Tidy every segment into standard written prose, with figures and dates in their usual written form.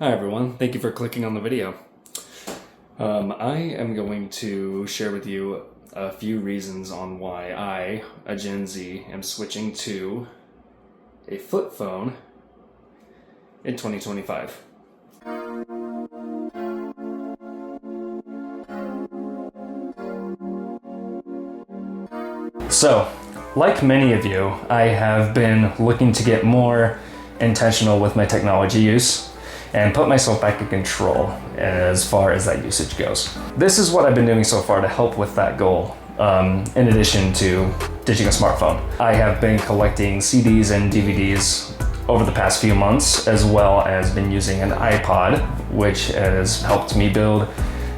Hi everyone, thank you for clicking on the video. I am going to share with you a few reasons on why I, a Gen Z, am switching to a flip phone in 2025. So, like many of you, I have been looking to get more intentional with my technology use and put myself back in control as far as that usage goes. This is what I've been doing so far to help with that goal, in addition to ditching a smartphone. I have been collecting CDs and DVDs over the past few months, as well as been using an iPod, which has helped me build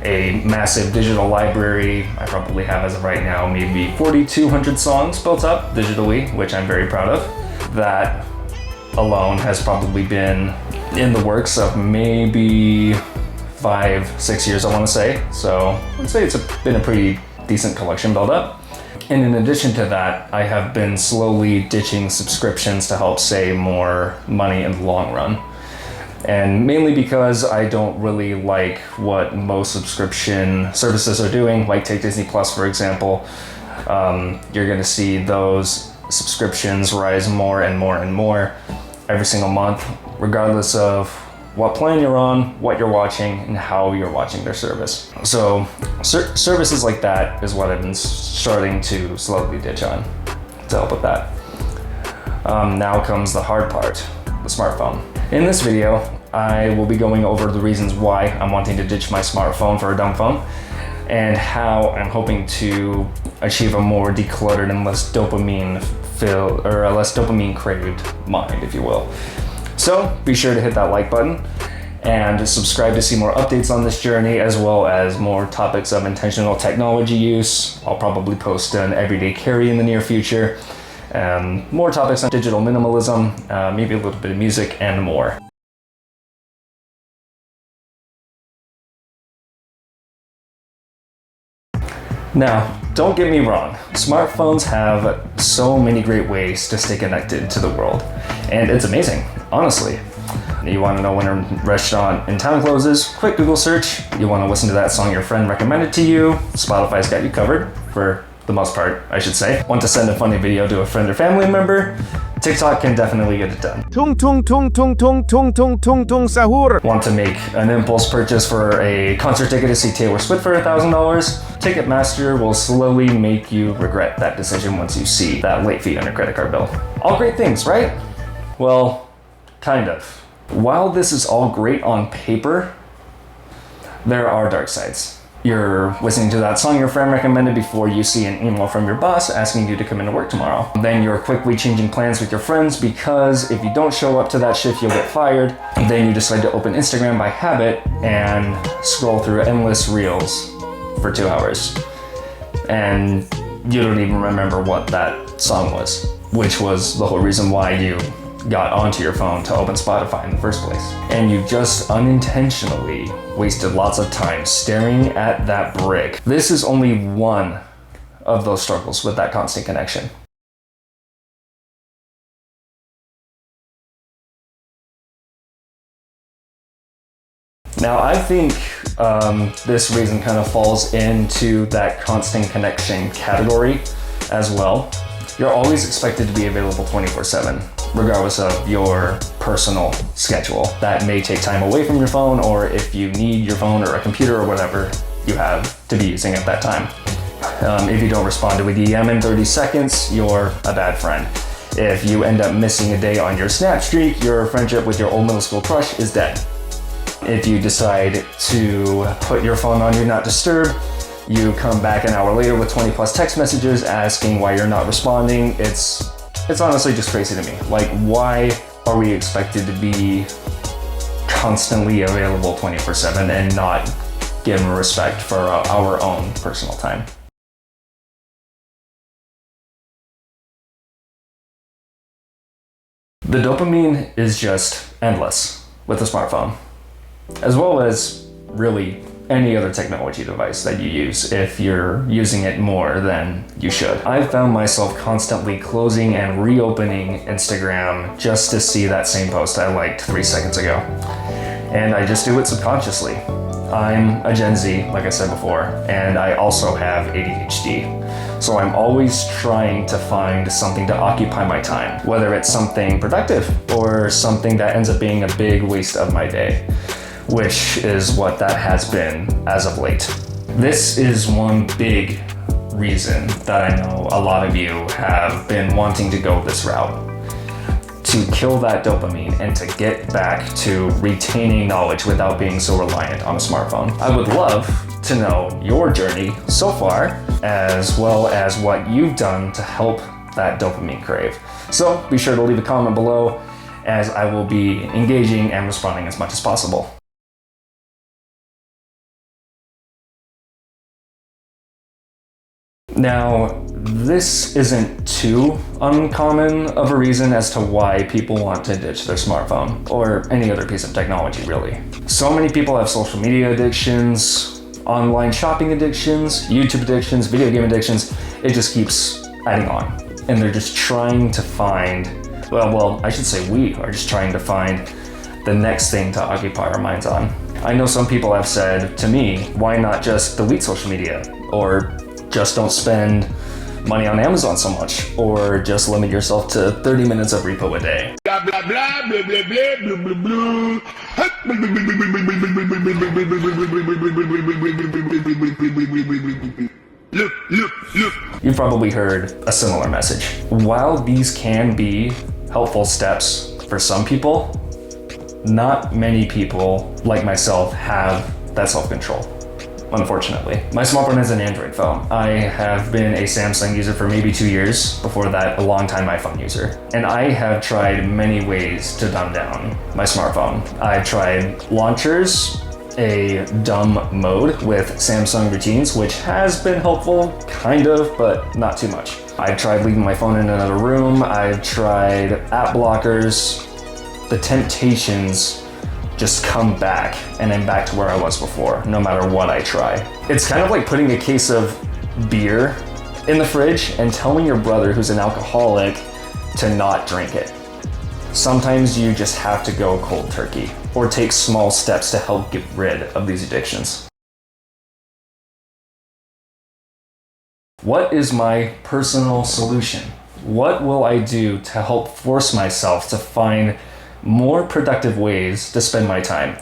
a massive digital library. I probably have, as of right now, maybe 4,200 songs built up digitally, which I'm very proud of. That alone has probably been in the works of maybe 5-6 years, I want to say. So I'd say it's been a pretty decent collection build up. And in addition to that, I have been slowly ditching subscriptions to help save more money in the long run. And mainly because I don't really like what most subscription services are doing, like take Disney Plus, for example. You're gonna see those subscriptions rise more and more and more every single month, regardless of what plan you're on, what you're watching, and how you're watching their service. So services like that is what I've been starting to slowly ditch on to help with that. Now comes the hard part, the smartphone. In this video, I will be going over the reasons why I'm wanting to ditch my smartphone for a Dumbphone and how I'm hoping to achieve a more decluttered and less dopamine filled, or a less dopamine craved mind, if you will. So be sure to hit that like button and subscribe to see more updates on this journey, as well as more topics of intentional technology use. I'll probably post an everyday carry in the near future, more topics on digital minimalism, maybe a little bit of music, and more. Now, don't get me wrong, smartphones have so many great ways to stay connected to the world, and it's amazing, honestly. You want to know when a restaurant in town closes? Quick Google search. You want to listen to that song your friend recommended to you? Spotify's got you covered, for the most part, I should say. Want to send a funny video to a friend or family member? TikTok can definitely get it done. Tung tung tung tung tung tung tung tung tung sahur. Want to make an impulse purchase for a concert ticket to see Taylor Swift for $1,000? Ticketmaster will slowly make you regret that decision once you see that late fee on your credit card bill. All great things, right? Well, kind of. While this is all great on paper, there are dark sides. You're listening to that song your friend recommended before you see an email from your boss asking you to come into work tomorrow. Then you're quickly changing plans with your friends because if you don't show up to that shift, you'll get fired. Then you decide to open Instagram by habit and scroll through endless reels for 2 hours. And you don't even remember what that song was, which was the whole reason why you got onto your phone to open Spotify in the first place. And you just unintentionally wasted lots of time staring at that brick. This is only one of those struggles with that constant connection. Now, I think this reason kind of falls into that constant connection category as well. You're always expected to be available 24/7, regardless of your personal schedule. That may take time away from your phone, or if you need your phone or a computer or whatever you have to be using at that time. If you don't respond to a DM in 30 seconds, you're a bad friend. If you end up missing a day on your Snap streak, your friendship with your old middle school crush is dead. If you decide to put your phone on Do Not Disturb, you come back an hour later with 20 plus text messages asking why you're not responding. It's honestly just crazy to me. Like, why are we expected to be constantly available 24/7 and not given respect for our own personal time? The dopamine is just endless with a smartphone, as well as really any other technology device that you use if you're using it more than you should. I've found myself constantly closing and reopening Instagram just to see that same post I liked 3 seconds ago. and I just do it subconsciously. I'm a Gen Z, like I said before, and I also have ADHD. So I'm always trying to find something to occupy my time, whether it's something productive or something that ends up being a big waste of my day, which is what that has been as of late. This is one big reason that I know a lot of you have been wanting to go this route. To kill that dopamine and to get back to retaining knowledge without being so reliant on a smartphone. I would love to know your journey so far, as well as what you've done to help that dopamine crave. So be sure to leave a comment below, as I will be engaging and responding as much as possible. Now, this isn't too uncommon of a reason as to why people want to ditch their smartphone, or any other piece of technology really. So many people have social media addictions, online shopping addictions, YouTube addictions, video game addictions. It just keeps adding on. And they're just trying to find, well, I should say we are just trying to find the next thing to occupy our minds on. I know some people have said to me, why not just delete social media? Or just don't spend money on Amazon so much, or just limit yourself to 30 minutes of repo a day. Blah blah blah blah blah blah blah blah blah. Look. You've probably heard a similar message. While these can be helpful steps for some people, not many people like myself have that self-control. Unfortunately. My smartphone is an Android phone. I have been a Samsung user for maybe 2 years, before that a long-time iPhone user. And I have tried many ways to dumb down my smartphone. I've tried launchers, a dumb mode with Samsung routines, which has been helpful, kind of, but not too much. I've tried leaving my phone in another room. I've tried app blockers. The temptations just come back, and I'm back to where I was before, no matter what I try. It's kind of like putting a case of beer in the fridge and telling your brother who's an alcoholic to not drink it. Sometimes you just have to go cold turkey, or take small steps to help get rid of these addictions. What is my personal solution? What will I do to help force myself to find more productive ways to spend my time?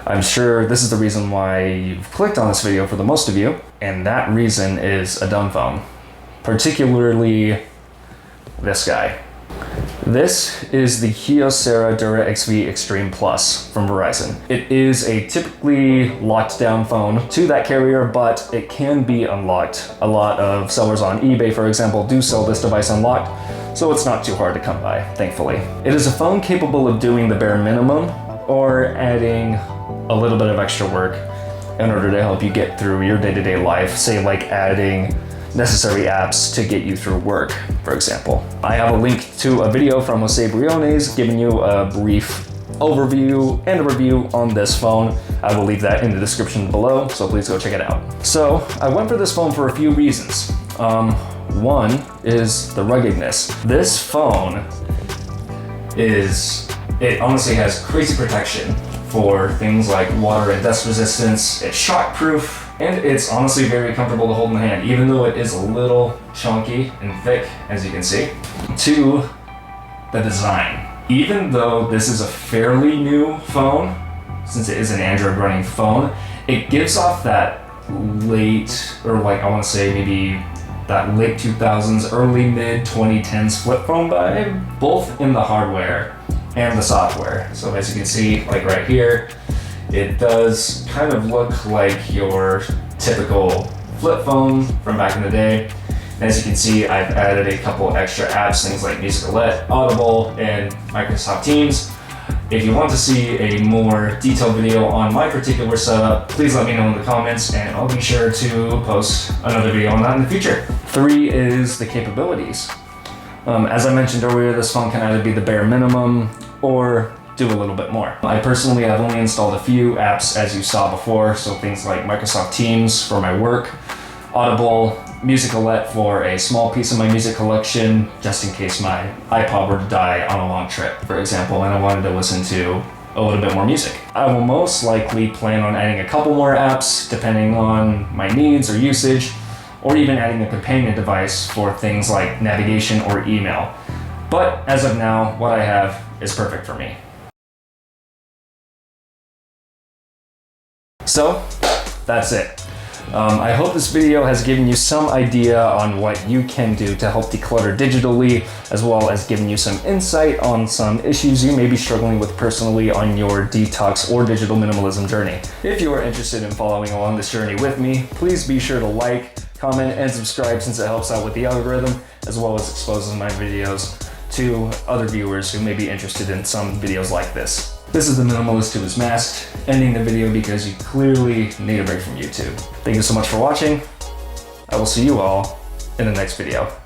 I'm sure this is the reason why you've clicked on this video for the most of you, and that reason is a Dumbphone. Particularly this guy. This is the Kyocera Dura XV Extreme Plus from Verizon. It is a typically locked down phone to that carrier, but it can be unlocked. A lot of sellers on eBay, for example, do sell this device unlocked, so it's not too hard to come by, thankfully. It is a phone capable of doing the bare minimum, or adding a little bit of extra work in order to help you get through your day-to-day life, say like adding necessary apps to get you through work, for example. I have a link to a video from Jose Briones giving you a brief overview and a review on this phone. I will leave that in the description below, so please go check it out. So I went for this phone for a few reasons. One is the ruggedness. This phone it honestly has crazy protection for things like water and dust resistance. It's shockproof, and it's honestly very comfortable to hold in the hand, even though it is a little chunky and thick, as you can see. Two, the design. Even though this is a fairly new phone, since it is an Android running phone, it gives off that late, or like I want to say maybe that late 2000s, early mid 2010s flip phone vibe, both in the hardware and the software. So as you can see, like right here, it does kind of look like your typical flip phone from back in the day. And as you can see, I've added a couple extra apps, things like Musical.ly, Audible, and Microsoft Teams. If you want to see a more detailed video on my particular setup, please let me know in the comments, and I'll be sure to post another video on that in the future. Three is the capabilities. As I mentioned earlier, this phone can either be the bare minimum or do a little bit more. I personally have only installed a few apps, as you saw before, so things like Microsoft Teams for my work, Audible, Musical.ly for a small piece of my music collection, just in case my iPod were to die on a long trip, for example, and I wanted to listen to a little bit more music. I will most likely plan on adding a couple more apps depending on my needs or usage, or even adding a companion device for things like navigation or email. But as of now, what I have is perfect for me. So, that's it. I hope this video has given you some idea on what you can do to help declutter digitally, as well as giving you some insight on some issues you may be struggling with personally on your detox or digital minimalism journey. If you are interested in following along this journey with me, please be sure to like, comment, and subscribe since it helps out with the algorithm, as well as exposes my videos to other viewers who may be interested in some videos like this. This is the minimalist who is masked, ending the video because you clearly need a break from YouTube. Thank you so much for watching. I will see you all in the next video.